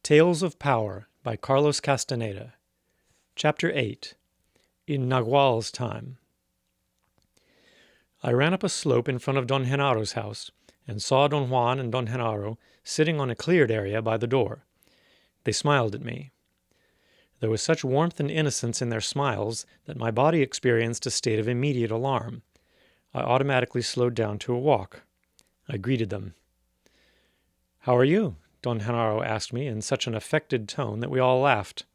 Tales of Power by Carlos Castaneda. Chapter 8. In Nagual's Time. I ran up a slope in front of Don Genaro's house and saw Don Juan and Don Genaro sitting on a cleared area by the door. They smiled at me. There was such warmth and innocence in their smiles that my body experienced a state of immediate alarm. I automatically slowed down to a walk. I greeted them. "How are you?" Don Genaro asked me in such an affected tone that we all laughed.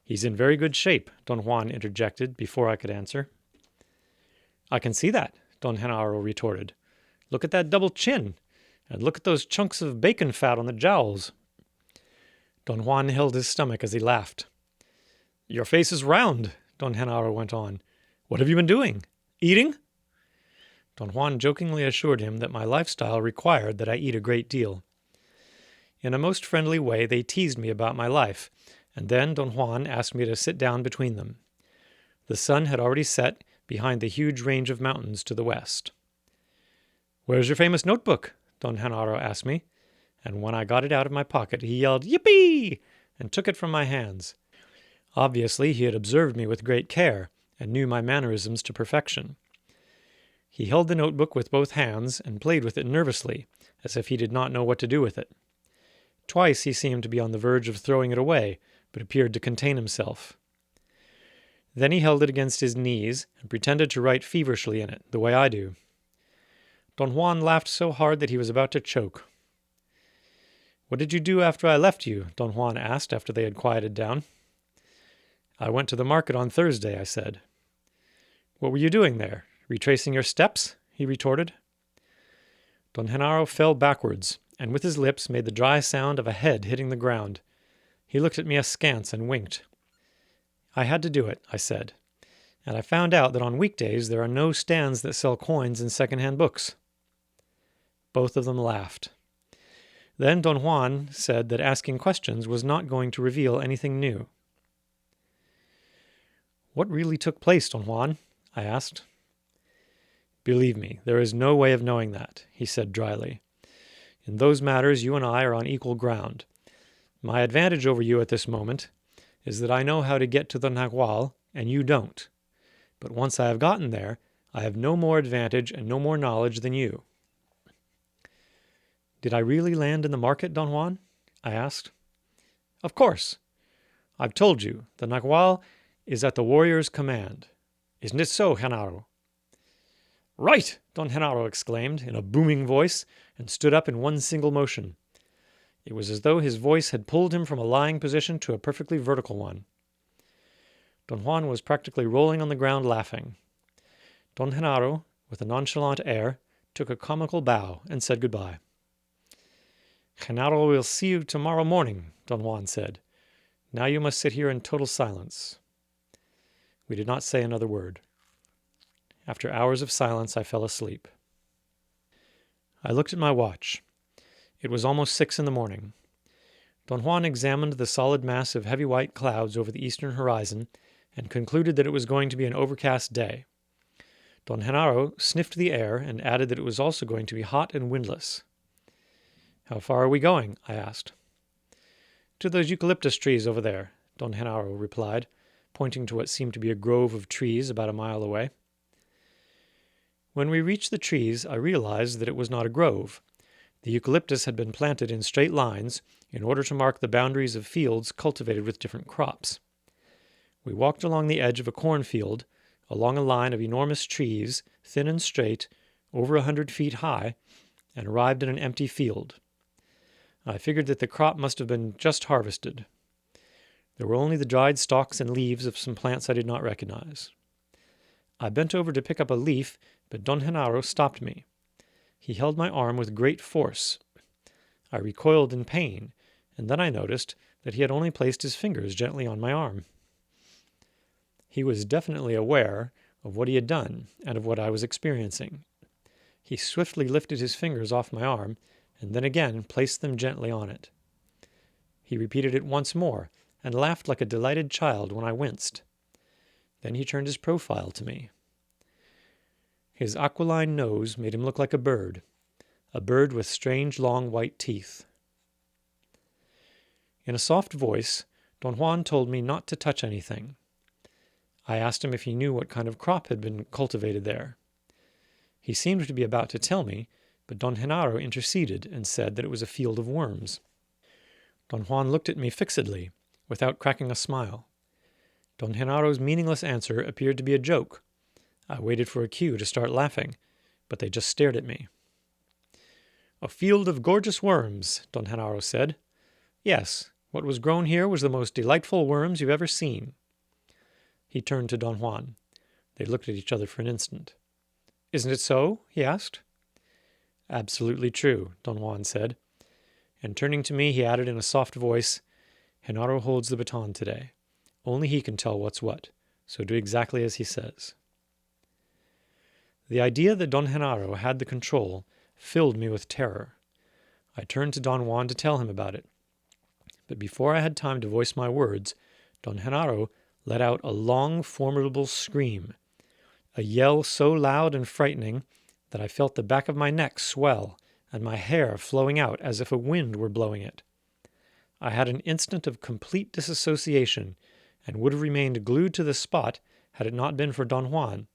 "He's in very good shape," Don Juan interjected before I could answer. "I can see that," Don Genaro retorted. "Look at that double chin, and look at those chunks of bacon fat on the jowls." Don Juan held his stomach as he laughed. "Your face is round," Don Genaro went on. "What have you been doing? Eating?" Don Juan jokingly assured him that my lifestyle required that I eat a great deal. In a most friendly way they teased me about my life, and then Don Juan asked me to sit down between them. The sun had already set behind the huge range of mountains to the west. "Where's your famous notebook?" Don Genaro asked me, and when I got it out of my pocket he yelled, "Yippee!" and took it from my hands. Obviously he had observed me with great care and knew my mannerisms to perfection. He held the notebook with both hands and played with it nervously, as if he did not know what to do with it. Twice he seemed to be on the verge of throwing it away, but appeared to contain himself. Then he held it against his knees and pretended to write feverishly in it, the way I do. Don Juan laughed so hard that he was about to choke. "What did you do after I left you?" Don Juan asked after they had quieted down. "I went to the market on Thursday," I said. "What were you doing there? Retracing your steps?" he retorted. Don Genaro fell backwards, and with his lips made the dry sound of a head hitting the ground. He looked at me askance and winked. "I had to do it," I said, "and I found out that on weekdays there are no stands that sell coins and second-hand books." Both of them laughed. Then Don Juan said that asking questions was not going to reveal anything new. "What really took place, Don Juan?" I asked. "Believe me, there is no way of knowing that," he said dryly. "In those matters you and I are on equal ground. My advantage over you at this moment is that I know how to get to the Nagual, and you don't. But once I have gotten there, I have no more advantage and no more knowledge than you." "Did I really land in the market, Don Juan?" I asked. "Of course. I've told you, the Nagual is at the warrior's command. Isn't it so, Genaro?" "Right!" Don Genaro exclaimed in a booming voice, and stood up in one single motion. It was as though his voice had pulled him from a lying position to a perfectly vertical one. Don Juan was practically rolling on the ground laughing. Don Genaro, with a nonchalant air, took a comical bow and said goodbye. "Genaro will see you tomorrow morning," Don Juan said. "Now you must sit here in total silence." We did not say another word. After hours of silence, I fell asleep. I looked at my watch. It was almost 6 a.m. Don Juan examined the solid mass of heavy white clouds over the eastern horizon and concluded that it was going to be an overcast day. Don Genaro sniffed the air and added that it was also going to be hot and windless. "How far are we going?" I asked. "To those eucalyptus trees over there," Don Genaro replied, pointing to what seemed to be a grove of trees about a mile away. When we reached the trees, I realized that it was not a grove. The eucalyptus had been planted in straight lines in order to mark the boundaries of fields cultivated with different crops. We walked along the edge of a cornfield, along a line of enormous trees, thin and straight, over 100 feet high, and arrived in an empty field. I figured that the crop must have been just harvested. There were only the dried stalks and leaves of some plants I did not recognize. I bent over to pick up a leaf, but Don Genaro stopped me. He held my arm with great force. I recoiled in pain, and then I noticed that he had only placed his fingers gently on my arm. He was definitely aware of what he had done and of what I was experiencing. He swiftly lifted his fingers off my arm, and then again placed them gently on it. He repeated it once more, and laughed like a delighted child when I winced. Then he turned his profile to me. His aquiline nose made him look like a bird with strange long white teeth. In a soft voice, Don Juan told me not to touch anything. I asked him if he knew what kind of crop had been cultivated there. He seemed to be about to tell me, but Don Genaro interceded and said that it was a field of worms. Don Juan looked at me fixedly, without cracking a smile. Don Genaro's meaningless answer appeared to be a joke. I waited for a cue to start laughing, but they just stared at me. "A field of gorgeous worms," Don Genaro said. "Yes, what was grown here was the most delightful worms you've ever seen." He turned to Don Juan. They looked at each other for an instant. "Isn't it so?" he asked. "Absolutely true," Don Juan said. And turning to me, he added in a soft voice, "Genaro holds the baton today. Only he can tell what's what, so do exactly as he says." The idea that Don Genaro had the control filled me with terror. I turned to Don Juan to tell him about it. But before I had time to voice my words, Don Genaro let out a long, formidable scream, a yell so loud and frightening that I felt the back of my neck swell and my hair flowing out as if a wind were blowing it. I had an instant of complete disassociation and would have remained glued to the spot had it not been for Don Juan,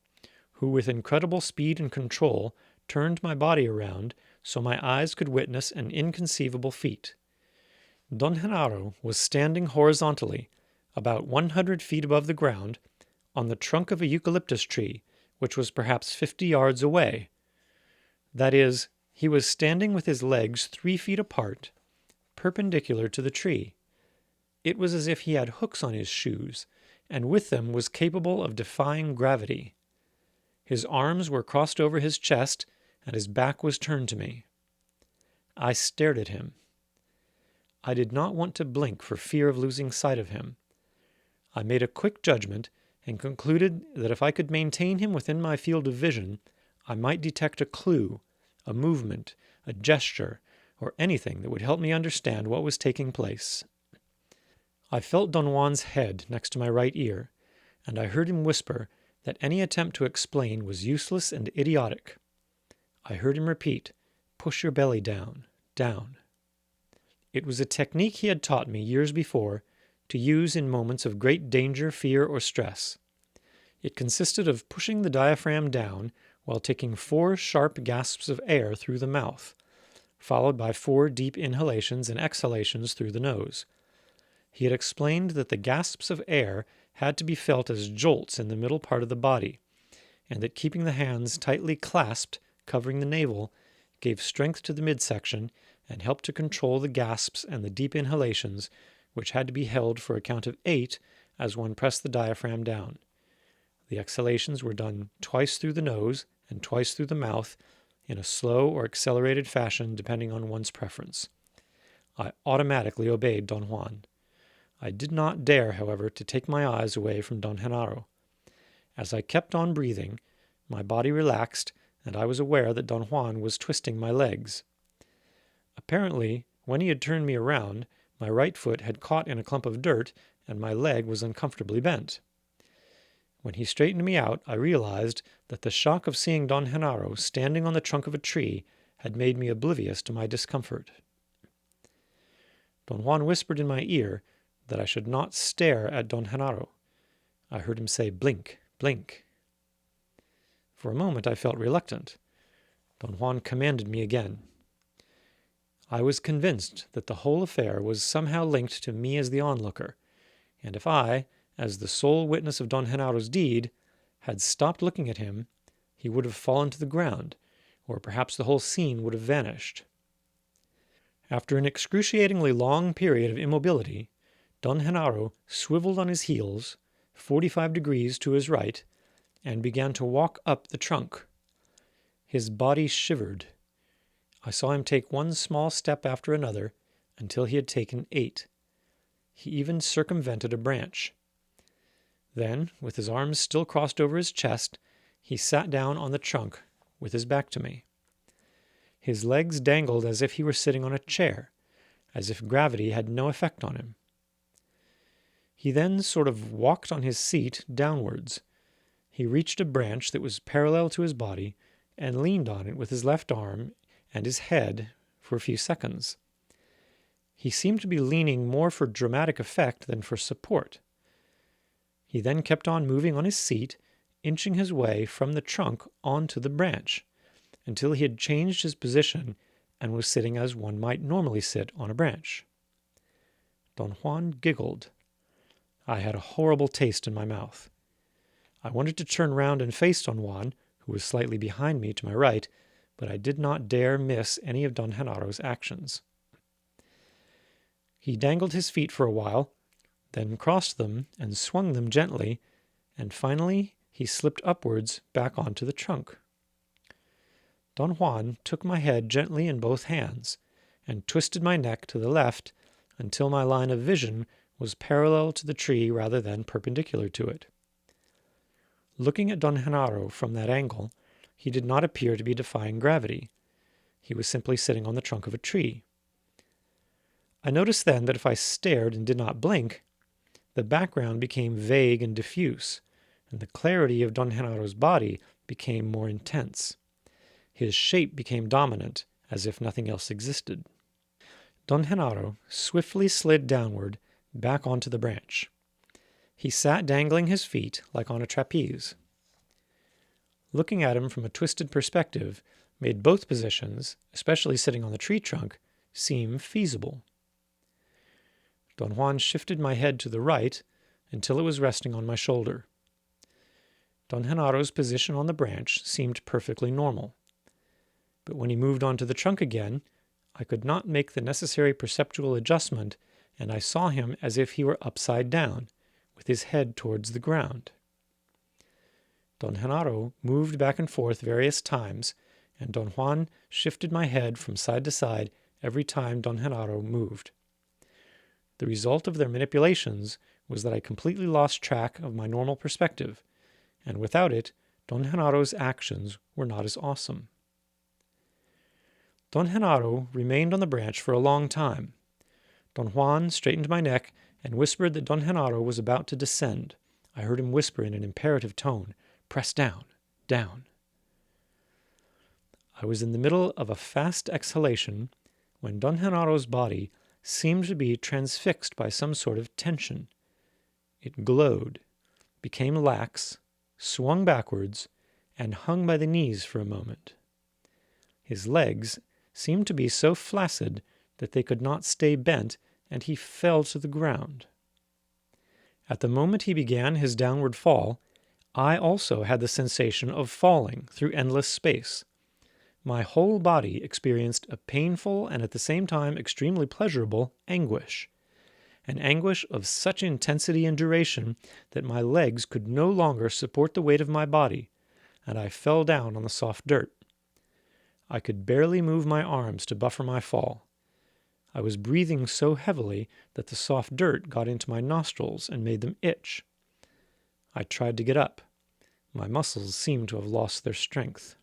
who with incredible speed and control turned my body around so my eyes could witness an inconceivable feat. Don Genaro was standing horizontally, about 100 feet above the ground, on the trunk of a eucalyptus tree, which was perhaps 50 yards away. That is, he was standing with his legs 3 feet apart, perpendicular to the tree. It was as if he had hooks on his shoes, and with them was capable of defying gravity. His arms were crossed over his chest, and his back was turned to me. I stared at him. I did not want to blink for fear of losing sight of him. I made a quick judgment and concluded that if I could maintain him within my field of vision, I might detect a clue, a movement, a gesture, or anything that would help me understand what was taking place. I felt Don Juan's head next to my right ear, and I heard him whisper that any attempt to explain was useless and idiotic. I heard him repeat, "Push your belly down, down." It was a technique he had taught me years before to use in moments of great danger, fear, or stress. It consisted of pushing the diaphragm down while taking 4 sharp gasps of air through the mouth, followed by 4 deep inhalations and exhalations through the nose. He had explained that the gasps of air had to be felt as jolts in the middle part of the body, and that keeping the hands tightly clasped, covering the navel, gave strength to the midsection and helped to control the gasps and the deep inhalations, which had to be held for a count of 8 as one pressed the diaphragm down. The exhalations were done twice through the nose and twice through the mouth in a slow or accelerated fashion depending on one's preference. I automatically obeyed Don Juan. I did not dare, however, to take my eyes away from Don Genaro. As I kept on breathing, my body relaxed, and I was aware that Don Juan was twisting my legs. Apparently, when he had turned me around, my right foot had caught in a clump of dirt, and my leg was uncomfortably bent. When he straightened me out, I realized that the shock of seeing Don Genaro standing on the trunk of a tree had made me oblivious to my discomfort. Don Juan whispered in my ear that I should not stare at Don Genaro. I heard him say, "Blink, blink." For a moment I felt reluctant. Don Juan commanded me again. I was convinced that the whole affair was somehow linked to me as the onlooker, and if I, as the sole witness of Don Genaro's deed, had stopped looking at him, he would have fallen to the ground, or perhaps the whole scene would have vanished. After an excruciatingly long period of immobility, Don Genaro swiveled on his heels, 45 degrees to his right, and began to walk up the trunk. His body shivered. I saw him take one small step after another until he had taken 8. He even circumvented a branch. Then, with his arms still crossed over his chest, he sat down on the trunk with his back to me. His legs dangled as if he were sitting on a chair, as if gravity had no effect on him. He then sort of walked on his seat downwards. He reached a branch that was parallel to his body and leaned on it with his left arm and his head for a few seconds. He He seemed to be leaning more for dramatic effect than for support. He then kept on moving on his seat, inching his way from the trunk onto the branch, until he had changed his position and was sitting as one might normally sit on a branch. Don Juan giggled. I had a horrible taste in my mouth. I wanted to turn round and face Don Juan, who was slightly behind me to my right, but I did not dare miss any of Don Genaro's actions. He dangled his feet for a while, then crossed them and swung them gently, and finally he slipped upwards back onto the trunk. Don Juan took my head gently in both hands and twisted my neck to the left until my line of vision was parallel to the tree rather than perpendicular to it. Looking at Don Genaro from that angle, he did not appear to be defying gravity. He was simply sitting on the trunk of a tree. I noticed then that if I stared and did not blink, the background became vague and diffuse, and the clarity of Don Genaro's body became more intense. His shape became dominant, as if nothing else existed. Don Genaro swiftly slid downward, back onto the branch. He sat dangling his feet like on a trapeze. Looking at him from a twisted perspective made both positions, especially sitting on the tree trunk, seem feasible. Don Juan shifted my head to the right until it was resting on my shoulder. Don Genaro's position on the branch seemed perfectly normal. But when he moved onto the trunk again, I could not make the necessary perceptual adjustment, and I saw him as if he were upside down, with his head towards the ground. Don Genaro moved back and forth various times, and Don Juan shifted my head from side to side every time Don Genaro moved. The result of their manipulations was that I completely lost track of my normal perspective, and without it, Don Genaro's actions were not as awesome. Don Genaro remained on the branch for a long time. Don Juan straightened my neck and whispered that Don Genaro was about to descend. I heard him whisper in an imperative tone, "Press down, down." I was in the middle of a fast exhalation when Don Genaro's body seemed to be transfixed by some sort of tension. It glowed, became lax, swung backwards, and hung by the knees for a moment. His legs seemed to be so flaccid that they could not stay bent, and he fell to the ground. At the moment he began his downward fall, I also had the sensation of falling through endless space. My whole body experienced a painful and at the same time extremely pleasurable anguish, an anguish of such intensity and duration that my legs could no longer support the weight of my body, and I fell down on the soft dirt. I could barely move my arms to buffer my fall. I was breathing so heavily that the soft dirt got into my nostrils and made them itch. I tried to get up. My muscles seemed to have lost their strength.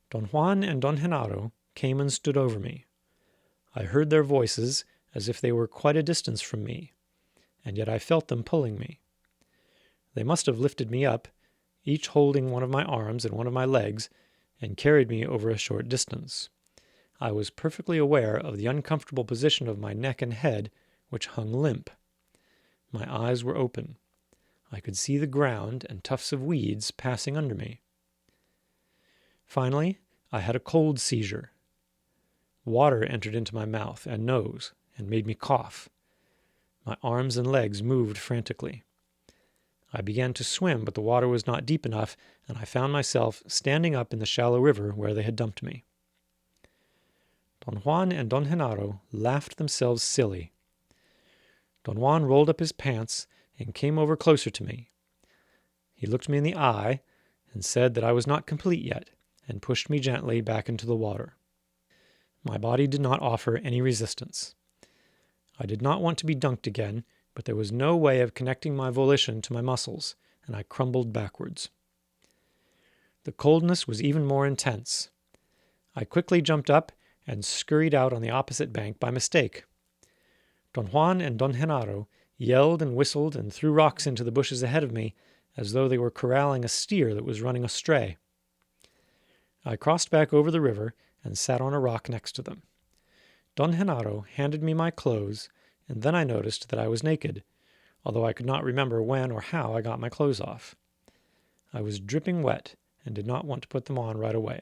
Don Juan and Don Genaro came and stood over me. I heard their voices as if they were quite a distance from me, and yet I felt them pulling me. They must have lifted me up, each holding one of my arms and one of my legs, and carried me over a short distance. I was perfectly aware of the uncomfortable position of my neck and head, which hung limp. My eyes were open. I could see the ground and tufts of weeds passing under me. Finally, I had a cold seizure. Water entered into my mouth and nose and made me cough. My arms and legs moved frantically. I began to swim, but the water was not deep enough, and I found myself standing up in the shallow river where they had dumped me. Don Juan and Don Genaro laughed themselves silly. Don Juan rolled up his pants and came over closer to me. He looked me in the eye and said that I was not complete yet, and pushed me gently back into the water. My body did not offer any resistance. I did not want to be dunked again, but there was no way of connecting my volition to my muscles, and I crumbled backwards. The coldness was even more intense. I quickly jumped up and scurried out on the opposite bank by mistake. Don Juan and Don Genaro yelled and whistled and threw rocks into the bushes ahead of me, as though they were corralling a steer that was running astray. I crossed back over the river and sat on a rock next to them. Don Genaro handed me my clothes, and then I noticed that I was naked, although I could not remember when or how I got my clothes off. I was dripping wet and did not want to put them on right away.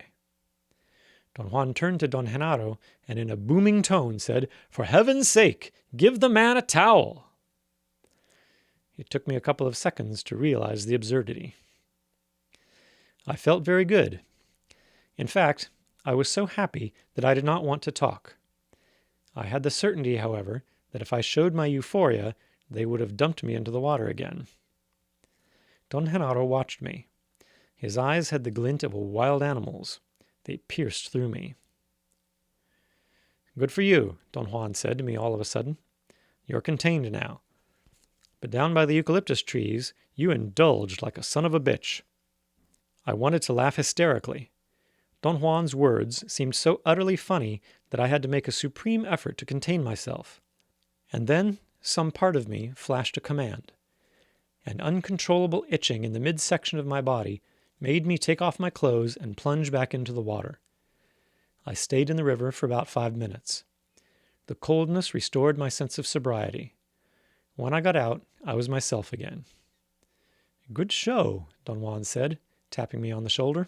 Don Juan turned to Don Genaro and in a booming tone said, "For heaven's sake, give the man a towel!" It took me a couple of seconds to realize the absurdity. I felt very good. In fact, I was so happy that I did not want to talk. I had the certainty, however, that if I showed my euphoria, they would have dumped me into the water again. Don Genaro watched me. His eyes had the glint of a wild animal's. They pierced through me. "Good for you," Don Juan said to me all of a sudden. "You're contained now. But down by the eucalyptus trees, you indulged like a son of a bitch." I wanted to laugh hysterically. Don Juan's words seemed so utterly funny that I had to make a supreme effort to contain myself. And then some part of me flashed a command. An uncontrollable itching in the midsection of my body made me take off my clothes and plunge back into the water. I stayed in the river for about 5 minutes. The coldness restored my sense of sobriety. When I got out, I was myself again. "Good show," Don Juan said, tapping me on the shoulder.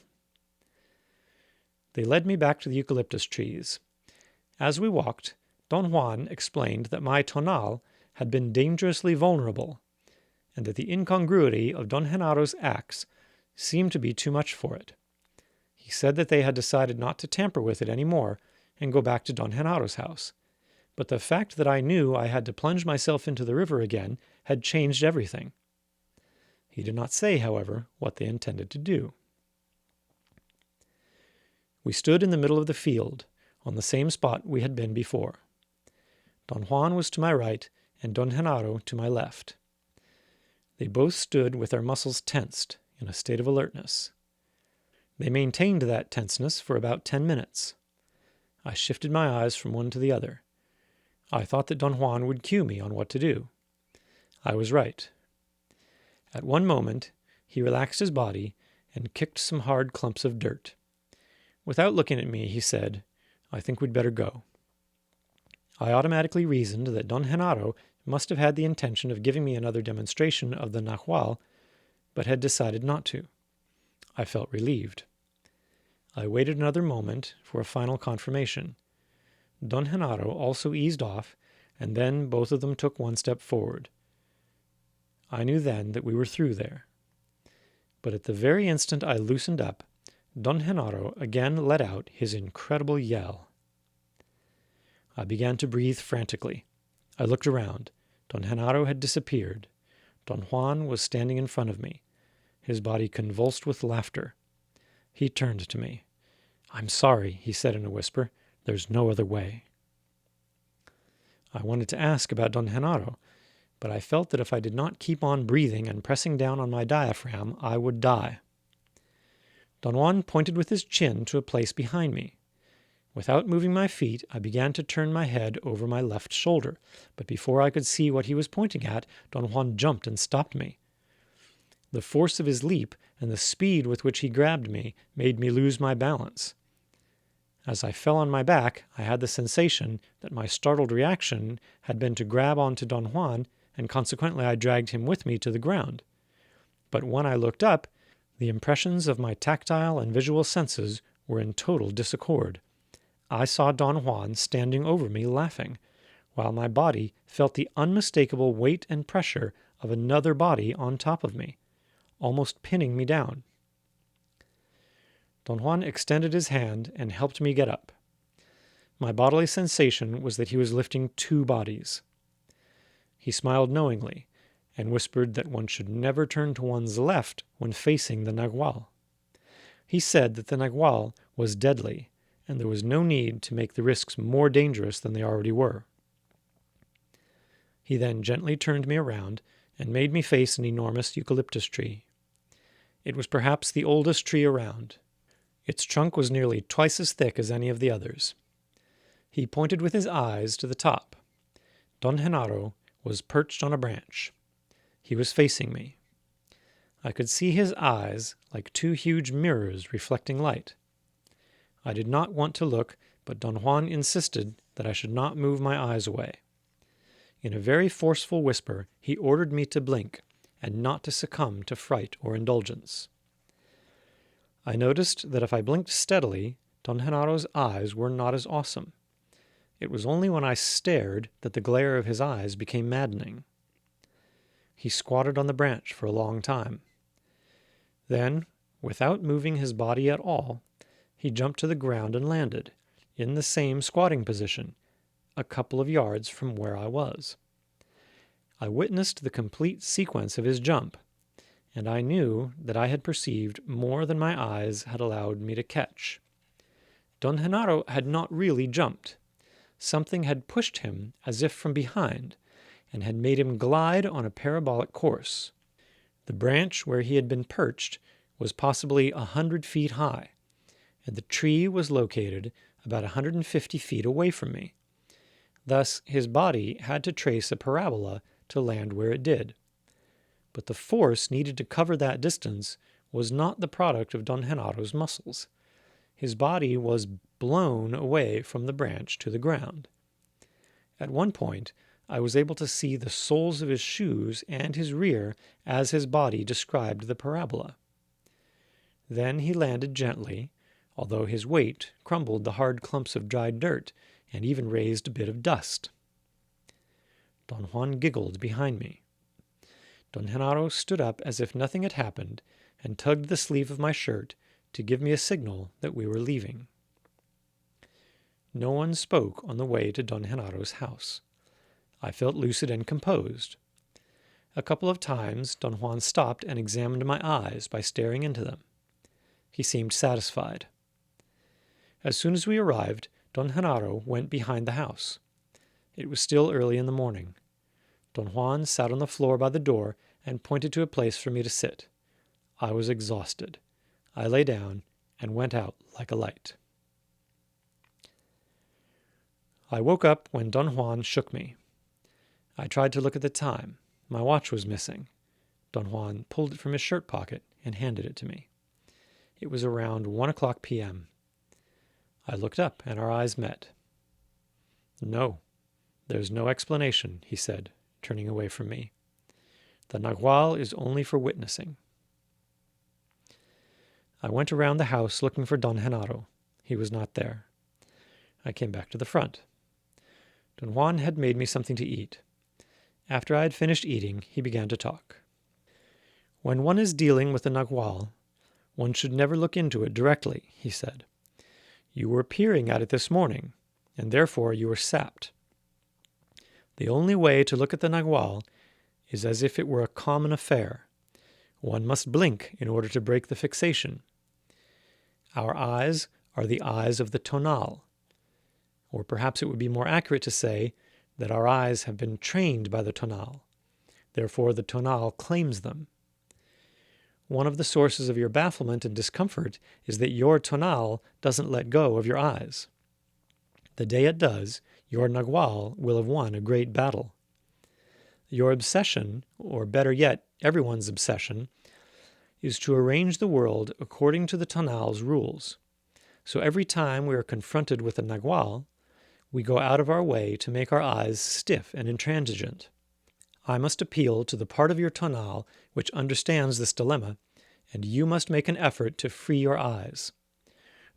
They led me back to the eucalyptus trees. As we walked, Don Juan explained that my tonal had been dangerously vulnerable, and that the incongruity of Don Genaro's acts seemed to be too much for it. He said that they had decided not to tamper with it any more and go back to Don Genaro's house. But the fact that I knew I had to plunge myself into the river again had changed everything. He did not say, however, what they intended to do. We stood in the middle of the field, on the same spot we had been before. Don Juan was to my right and Don Genaro to my left. They both stood with their muscles tensed, in a state of alertness. They maintained that tenseness for about 10 minutes. I shifted my eyes from one to the other. I thought that Don Juan would cue me on what to do. I was right. At one moment, he relaxed his body and kicked some hard clumps of dirt. Without looking at me, he said, "I think we'd better go." I automatically reasoned that Don Genaro must have had the intention of giving me another demonstration of the Nahual, but had decided not to. I felt relieved. I waited another moment for a final confirmation. Don Genaro also eased off, and then both of them took one step forward. I knew then that we were through there. But at the very instant I loosened up, Don Genaro again let out his incredible yell. I began to breathe frantically. I looked around. Don Genaro had disappeared. Don Juan was standing in front of me, his body convulsed with laughter. He turned to me. "I'm sorry," he said in a whisper. "There's no other way." I wanted to ask about Don Genaro, but I felt that if I did not keep on breathing and pressing down on my diaphragm, I would die. Don Juan pointed with his chin to a place behind me. Without moving my feet, I began to turn my head over my left shoulder, but before I could see what he was pointing at, Don Juan jumped and stopped me. The force of his leap and the speed with which he grabbed me made me lose my balance. As I fell on my back, I had the sensation that my startled reaction had been to grab onto Don Juan, and consequently I dragged him with me to the ground. But when I looked up, the impressions of my tactile and visual senses were in total disaccord. I saw Don Juan standing over me laughing, while my body felt the unmistakable weight and pressure of another body on top of me, almost pinning me down. Don Juan extended his hand and helped me get up. My bodily sensation was that he was lifting 2 bodies. He smiled knowingly and whispered that one should never turn to one's left when facing the Nagual. He said that the Nagual was deadly, and there was no need to make the risks more dangerous than they already were. He then gently turned me around and made me face an enormous eucalyptus tree. It was perhaps the oldest tree around. Its trunk was nearly twice as thick as any of the others. He pointed with his eyes to the top. Don Genaro was perched on a branch. He was facing me. I could see his eyes like 2 huge mirrors reflecting light. I did not want to look but Don Juan insisted that I should not move my eyes away. In a very forceful whisper, he ordered me to blink and not to succumb to fright or indulgence. I noticed that if I blinked steadily, Don Genaro's eyes were not as awesome. It was only when I stared that the glare of his eyes became maddening. He squatted on the branch for a long time. Then, without moving his body at all, he jumped to the ground and landed, in the same squatting position, a couple of yards from where I was. I witnessed the complete sequence of his jump, and I knew that I had perceived more than my eyes had allowed me to catch. Don Genaro had not really jumped. Something had pushed him as if from behind, and had made him glide on a parabolic course. The branch where he had been perched was possibly 100 feet high, and the tree was located about 150 feet away from me. Thus, his body had to trace a parabola to land where it did. But the force needed to cover that distance was not the product of Don Genaro's muscles. His body was blown away from the branch to the ground. At one point, I was able to see the soles of his shoes and his rear as his body described the parabola. Then he landed gently, although his weight crumbled the hard clumps of dried dirt and even raised a bit of dust. Don Juan giggled behind me. Don Genaro stood up as if nothing had happened and tugged the sleeve of my shirt to give me a signal that we were leaving. No one spoke on the way to Don Genaro's house. I felt lucid and composed. A couple of times Don Juan stopped and examined my eyes by staring into them. He seemed satisfied. As soon as we arrived, Don Genaro went behind the house. It was still early in the morning. Don Juan sat on the floor by the door and pointed to a place for me to sit. I was exhausted. I lay down and went out like a light. I woke up when Don Juan shook me. I tried to look at the time. My watch was missing. Don Juan pulled it from his shirt pocket and handed it to me. It was around 1:00 p.m. I looked up and our eyes met. "No, there's no explanation," he said, turning away from me. "The Nagual is only for witnessing." I went around the house looking for Don Genaro. He was not there. I came back to the front. Don Juan had made me something to eat. After I had finished eating, he began to talk. "When one is dealing with the Nagual, one should never look into it directly," he said. "You were peering at it this morning, and therefore you were sapped. The only way to look at the Nagual is as if it were a common affair. One must blink in order to break the fixation. Our eyes are the eyes of the tonal, or perhaps it would be more accurate to say that our eyes have been trained by the tonal. Therefore, the tonal claims them. One of the sources of your bafflement and discomfort is that your tonal doesn't let go of your eyes. The day it does, your Nagual will have won a great battle. Your obsession, or better yet, everyone's obsession, is to arrange the world according to the tonal's rules. So every time we are confronted with a Nagual, we go out of our way to make our eyes stiff and intransigent. I must appeal to the part of your tonal which understands this dilemma, and you must make an effort to free your eyes.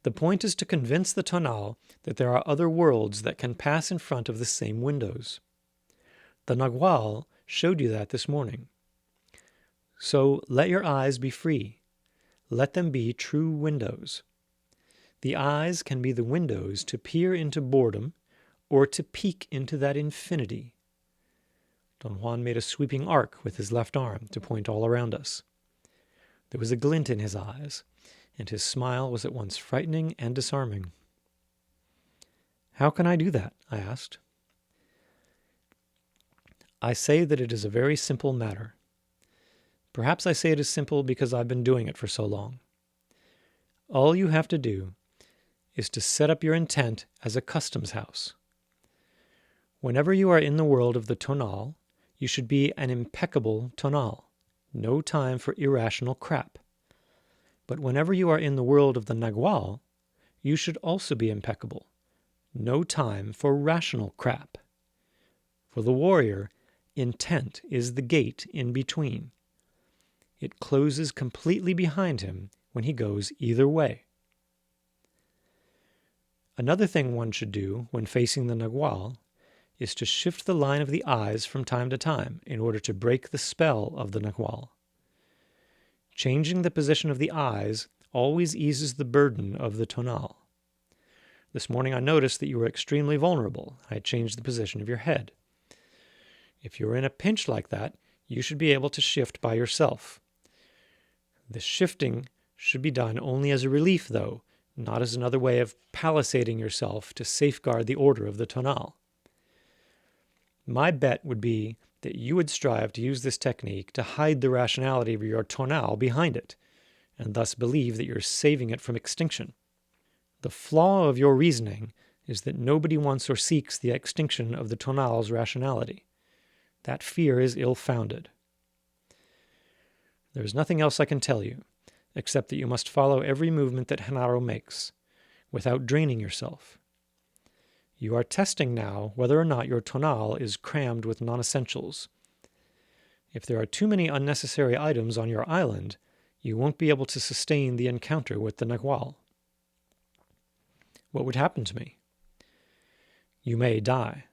The point is to convince the tonal that there are other worlds that can pass in front of the same windows. The Nagual showed you that this morning. So let your eyes be free. Let them be true windows. The eyes can be the windows to peer into boredom or to peek into that infinity." Don Juan made a sweeping arc with his left arm to point all around us. There was a glint in his eyes, and his smile was at once frightening and disarming. "How can I do that?" I asked. "I say that it is a very simple matter. Perhaps I say it is simple because I've been doing it for so long. All you have to do is to set up your intent as a customs house. Whenever you are in the world of the tonal, you should be an impeccable tonal. No time for irrational crap. But whenever you are in the world of the Nagual, you should also be impeccable. No time for rational crap. For the warrior, intent is the gate in between. It closes completely behind him when he goes either way. Another thing one should do when facing the Nagual is to shift the line of the eyes from time to time in order to break the spell of the Nagual. Changing the position of the eyes always eases the burden of the tonal. This morning I noticed that you were extremely vulnerable. I had changed the position of your head. If you're in a pinch like that, you should be able to shift by yourself. The shifting should be done only as a relief, though, not as another way of palisading yourself to safeguard the order of the tonal. My bet would be that you would strive to use this technique to hide the rationality of your tonal behind it, and thus believe that you're saving it from extinction. The flaw of your reasoning is that nobody wants or seeks the extinction of the tonal's rationality. That fear is ill-founded. There is nothing else I can tell you, except that you must follow every movement that Henaro makes, without draining yourself. You are testing now whether or not your tonal is crammed with non-essentials. If there are too many unnecessary items on your island, you won't be able to sustain the encounter with the Nagual. What would happen to me? You may die.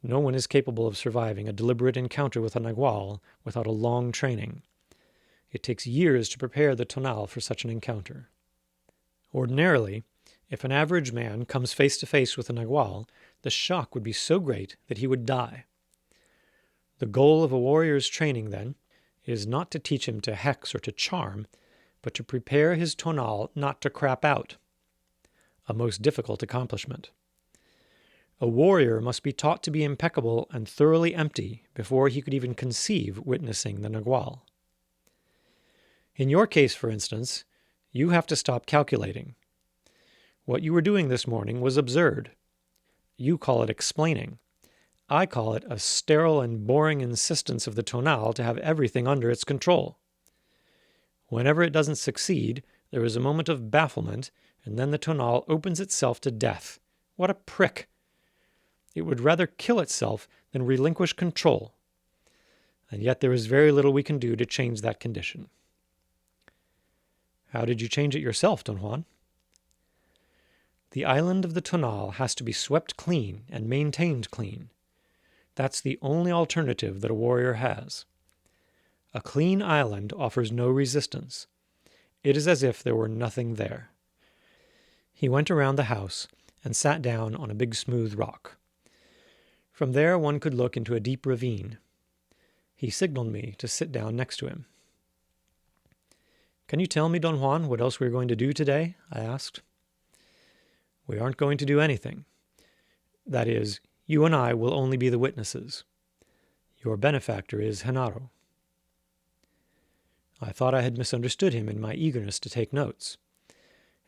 No one is capable of surviving a deliberate encounter with a Nagual without a long training. It takes years to prepare the tonal for such an encounter. Ordinarily, if an average man comes face to face with a Nagual, the shock would be so great that he would die. The goal of a warrior's training, then, is not to teach him to hex or to charm, but to prepare his tonal not to crap out. A most difficult accomplishment. A warrior must be taught to be impeccable and thoroughly empty before he could even conceive witnessing the Nagual. In your case, for instance, you have to stop calculating. What you were doing this morning was absurd. You call it explaining. I call it a sterile and boring insistence of the tonal to have everything under its control. Whenever it doesn't succeed, there is a moment of bafflement, and then the tonal opens itself to death. What a prick! It would rather kill itself than relinquish control. And yet there is very little we can do to change that condition. How did you change it yourself, Don Juan? The island of the tonal has to be swept clean and maintained clean. That's the only alternative that a warrior has. A clean island offers no resistance. It is as if there were nothing there. He went around the house and sat down on a big smooth rock. From there one could look into a deep ravine. He signaled me to sit down next to him. "Can you tell me, Don Juan, what else we are going to do today?" I asked. "We aren't going to do anything. That is, you and I will only be the witnesses. Your benefactor is Henaro." I thought I had misunderstood him in my eagerness to take notes.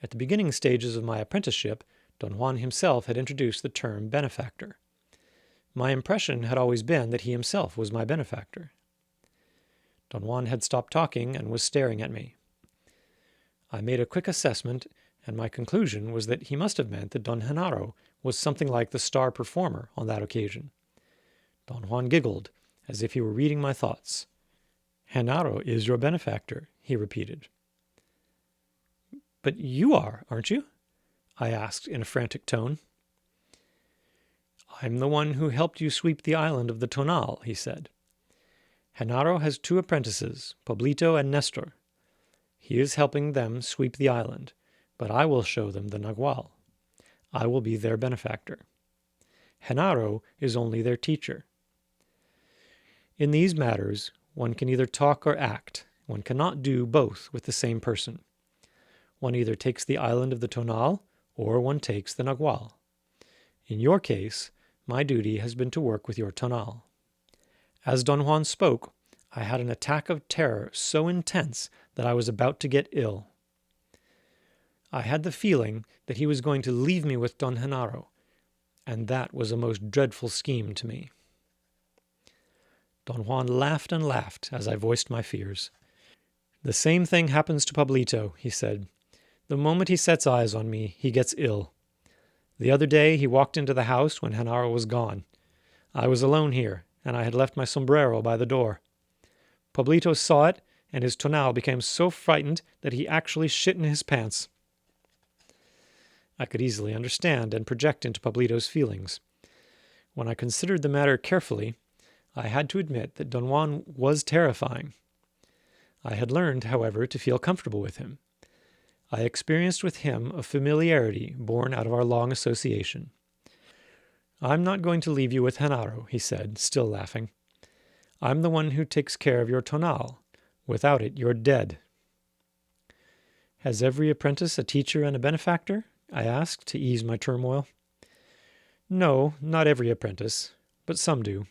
At the beginning stages of my apprenticeship, Don Juan himself had introduced the term benefactor. My impression had always been that he himself was my benefactor. Don Juan had stopped talking and was staring at me. I made a quick assessment, and my conclusion was that he must have meant that Don Henaro was something like the star performer on that occasion. Don Juan giggled, as if he were reading my thoughts. "Henaro is your benefactor," he repeated. "But you are, aren't you?" I asked in a frantic tone. "I'm the one who helped you sweep the island of the tonal," he said. "Henaro has 2 apprentices, Pablito and Nestor. He is helping them sweep the island, but I will show them the Nagual. I will be their benefactor. Henaro is only their teacher. In these matters, one can either talk or act. One cannot do both with the same person. One either takes the island of the tonal, or one takes the Nagual. In your case, my duty has been to work with your tonal." As Don Juan spoke, I had an attack of terror so intense that I was about to get ill. I had the feeling that he was going to leave me with Don Henaro, and that was a most dreadful scheme to me. Don Juan laughed and laughed as I voiced my fears. "The same thing happens to Pablito," he said. "The moment he sets eyes on me, he gets ill. The other day he walked into the house when Genaro was gone. I was alone here, and I had left my sombrero by the door. Pablito saw it, and his tonal became so frightened that he actually shit in his pants. I could easily understand and project into Pablito's feelings. When I considered the matter carefully, I had to admit that Don Juan was terrifying. I had learned, however, to feel comfortable with him. I experienced with him a familiarity born out of our long association. "I'm not going to leave you with Genaro," he said, still laughing. "I'm the one who takes care of your tonal. Without it, you're dead." "Has every apprentice a teacher and a benefactor?" I asked, to ease my turmoil. "No, not every apprentice, but some do."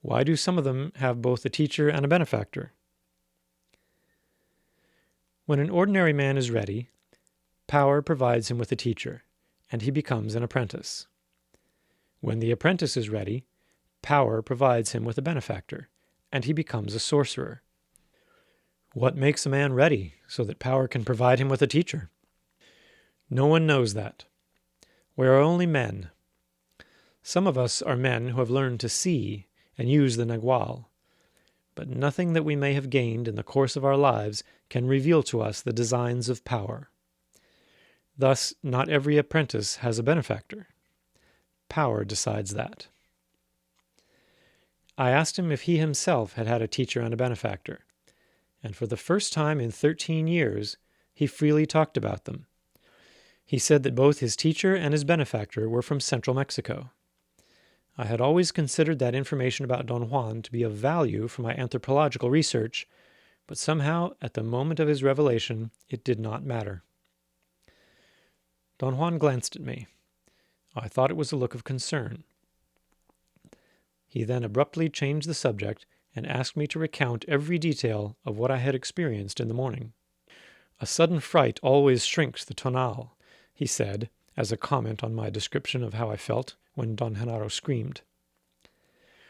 "Why do some of them have both a teacher and a benefactor?" When an ordinary man is ready, power provides him with a teacher, and he becomes an apprentice. When the apprentice is ready, power provides him with a benefactor, and he becomes a sorcerer. What makes a man ready so that power can provide him with a teacher? No one knows that. We are only men. Some of us are men who have learned to see and use the Nagual, but nothing that we may have gained in the course of our lives can reveal to us the designs of power. Thus, not every apprentice has a benefactor. Power decides that. I asked him if he himself had had a teacher and a benefactor, and for the first time in 13 years, he freely talked about them. He said that both his teacher and his benefactor were from central Mexico. I had always considered that information about Don Juan to be of value for my anthropological research, but somehow, at the moment of his revelation, it did not matter. Don Juan glanced at me. I thought it was a look of concern. He then abruptly changed the subject and asked me to recount every detail of what I had experienced in the morning. "A sudden fright always shrinks the tonal," he said, as a comment on my description of how I felt when Don Genaro screamed.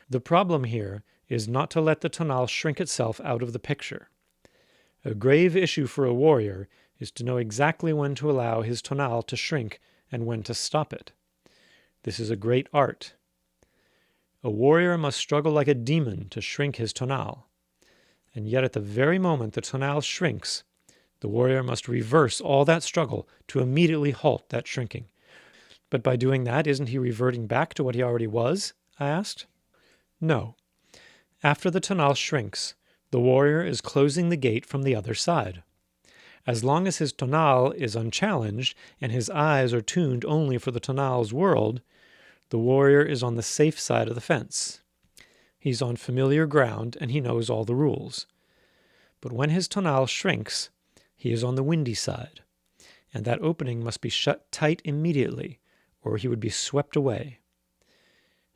"The problem here is not to let the tonal shrink itself out of the picture. A grave issue for a warrior is to know exactly when to allow his tonal to shrink and when to stop it. This is a great art. A warrior must struggle like a demon to shrink his tonal, and yet at the very moment the tonal shrinks, the warrior must reverse all that struggle to immediately halt that shrinking. But by doing that, isn't he reverting back to what he already was?" I asked. "No. After the tonal shrinks, the warrior is closing the gate from the other side. As long as his tonal is unchallenged and his eyes are tuned only for the tonal's world, the warrior is on the safe side of the fence. He's on familiar ground and he knows all the rules. But when his tonal shrinks, he is on the windy side, and that opening must be shut tight immediately, or he would be swept away.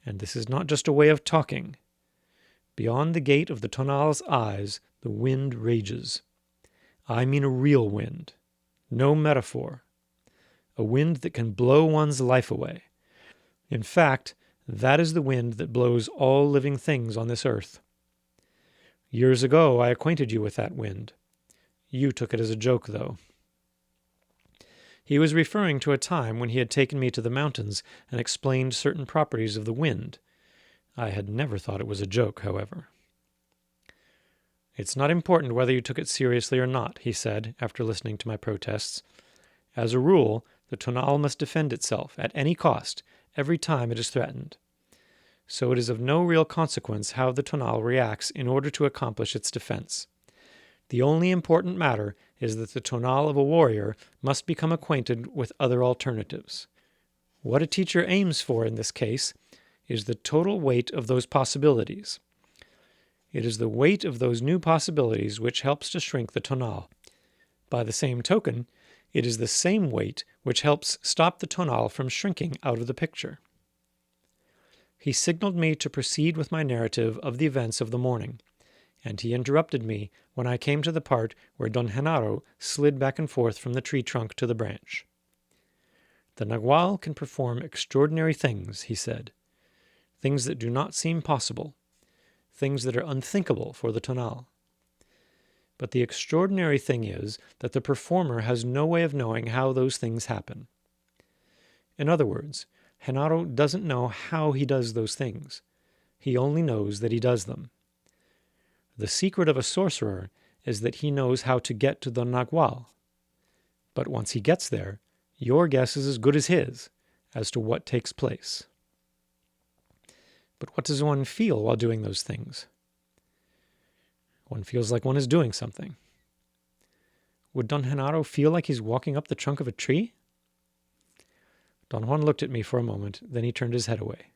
And this is not just a way of talking. Beyond the gate of the tonal's eyes, the wind rages. I mean a real wind, no metaphor. A wind that can blow one's life away. In fact, that is the wind that blows all living things on this earth. Years ago, I acquainted you with that wind. You took it as a joke, though." He was referring to a time when he had taken me to the mountains and explained certain properties of the wind. I had never thought it was a joke, however. "It's not important whether you took it seriously or not," he said, after listening to my protests. "As a rule, the tonal must defend itself, at any cost, every time it is threatened. So it is of no real consequence how the tonal reacts in order to accomplish its defense. The only important matter is that the tonal of a warrior must become acquainted with other alternatives. What a teacher aims for in this case is the total weight of those possibilities. It is the weight of those new possibilities which helps to shrink the tonal. By the same token, it is the same weight which helps stop the tonal from shrinking out of the picture." He signaled me to proceed with my narrative of the events of the morning, and he interrupted me when I came to the part where Don Genaro slid back and forth from the tree trunk to the branch. "The Nagual can perform extraordinary things," he said, "things that do not seem possible, things that are unthinkable for the tonal. But the extraordinary thing is that the performer has no way of knowing how those things happen. In other words, Henaro doesn't know how he does those things. He only knows that he does them. The secret of a sorcerer is that he knows how to get to the Nagual. But once he gets there, your guess is as good as his as to what takes place. But what does one feel while doing those things? One feels like one is doing something. Would Don Genaro feel like he's walking up the trunk of a tree? Don Juan looked at me for a moment, then he turned his head away.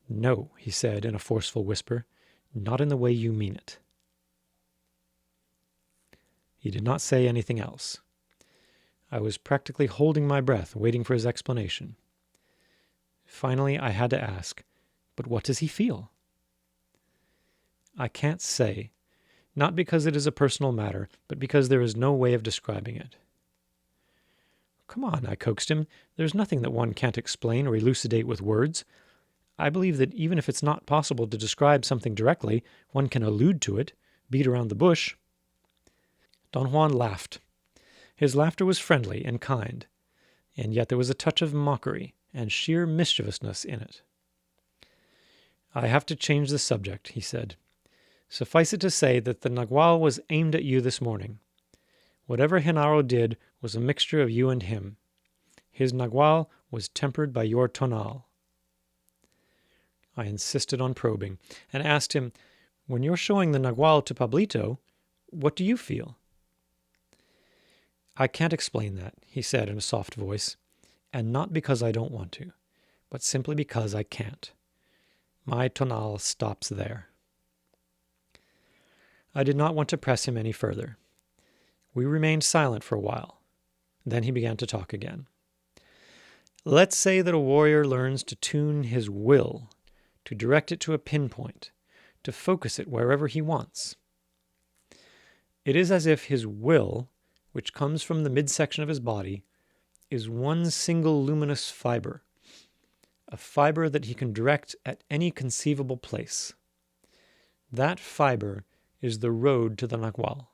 No, he said in a forceful whisper, not in the way you mean it. He did not say anything else. I was practically holding my breath, waiting for his explanation. Finally, I had to ask, but what does he feel? I can't say, not because it is a personal matter, but because there is no way of describing it. Come on, I coaxed him. There's nothing that one can't explain or elucidate with words. I believe that even if it's not possible to describe something directly, one can allude to it, beat around the bush. Don Juan laughed. His laughter was friendly and kind, and yet there was a touch of mockery and sheer mischievousness in it. I have to change the subject, he said. Suffice it to say that the Nagual was aimed at you this morning. Whatever Genaro did was a mixture of you and him. His Nagual was tempered by your tonal. I insisted on probing, and asked him, when you're showing the Nagual to Pablito, what do you feel? I can't explain that, he said in a soft voice, and not because I don't want to, but simply because I can't. My tonal stops there. I did not want to press him any further. We remained silent for a while. Then he began to talk again. Let's say that a warrior learns to tune his will, to direct it to a pinpoint, to focus it wherever he wants. It is as if his will, which comes from the midsection of his body, is one single luminous fiber, a fiber that he can direct at any conceivable place. That fiber is the road to the Nagual.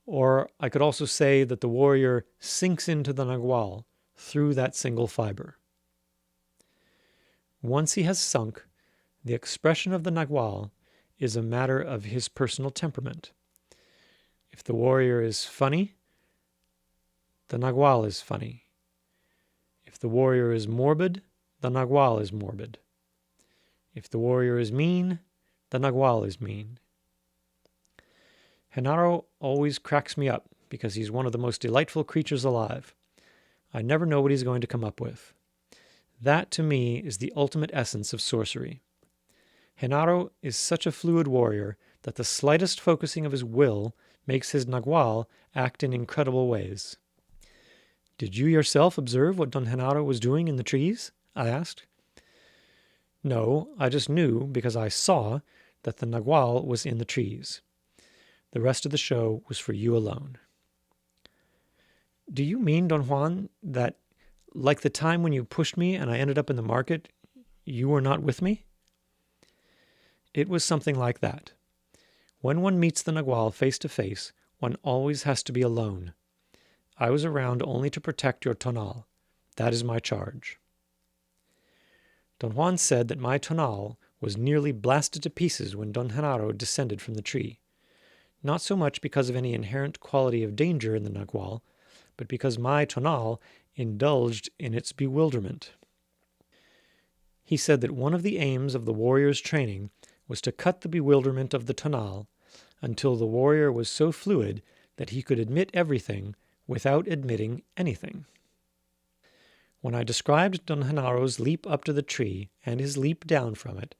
Or I could also say that the warrior sinks into the Nagual through that single fiber. Once he has sunk, the expression of the Nagual is a matter of his personal temperament. If the warrior is funny, the Nagual is funny. If the warrior is morbid, the Nagual is morbid. If the warrior is mean, the Nagual is mean. Genaro always cracks me up because he's one of the most delightful creatures alive. I never know what he's going to come up with. That, to me, is the ultimate essence of sorcery. Genaro is such a fluid warrior that the slightest focusing of his will makes his Nagual act in incredible ways. Did you yourself observe what Don Genaro was doing in the trees? I asked. No, I just knew, because I saw, that the Nagual was in the trees. The rest of the show was for you alone. Do you mean, Don Juan, that, like the time when you pushed me and I ended up in the market, you were not with me? It was something like that. When one meets the Nagual face to face, one always has to be alone. I was around only to protect your tonal. That is my charge. Don Juan said that my tonal was nearly blasted to pieces when Don Genaro descended from the tree. Not so much because of any inherent quality of danger in the Nagual, but because my tonal indulged in its bewilderment. He said that one of the aims of the warrior's training was to cut the bewilderment of the tonal until the warrior was so fluid that he could admit everything without admitting anything. When I described Don Genaro's leap up to the tree and his leap down from it,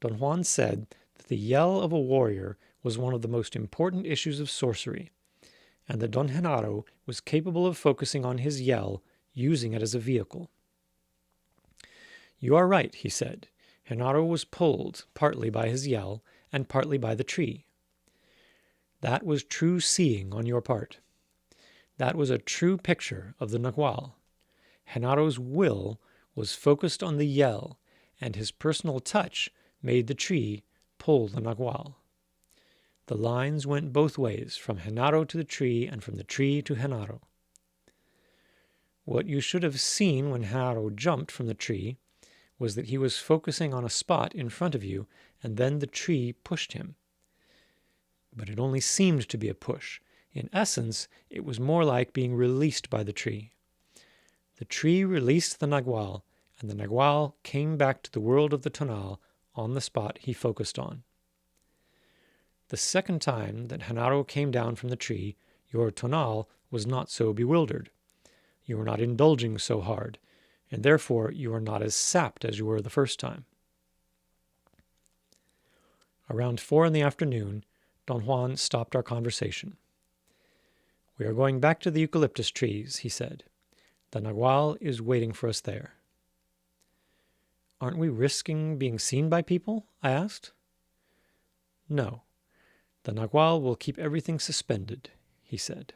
Don Juan said that the yell of a warrior was one of the most important issues of sorcery, and that Don Genaro was capable of focusing on his yell, using it as a vehicle. You are right, he said. Genaro was pulled partly by his yell and partly by the tree. That was true seeing on your part. That was a true picture of the Nagual. Genaro's will was focused on the yell, and his personal touch made the tree pull the Nagual. The lines went both ways, from Genaro to the tree and from the tree to Genaro. What you should have seen when Genaro jumped from the tree was that he was focusing on a spot in front of you, and then the tree pushed him. But it only seemed to be a push. In essence, it was more like being released by the tree. The tree released the Nagual, and the Nagual came back to the world of the tonal on the spot he focused on. The second time that Genaro came down from the tree, your tonal was not so bewildered. You were not indulging so hard, and therefore you are not as sapped as you were the first time. Around 4 in the afternoon, Don Juan stopped our conversation. "We are going back to the eucalyptus trees," he said. "The Nagual is waiting for us there." "Aren't we risking being seen by people?" I asked. "No. The Nagual will keep everything suspended," he said.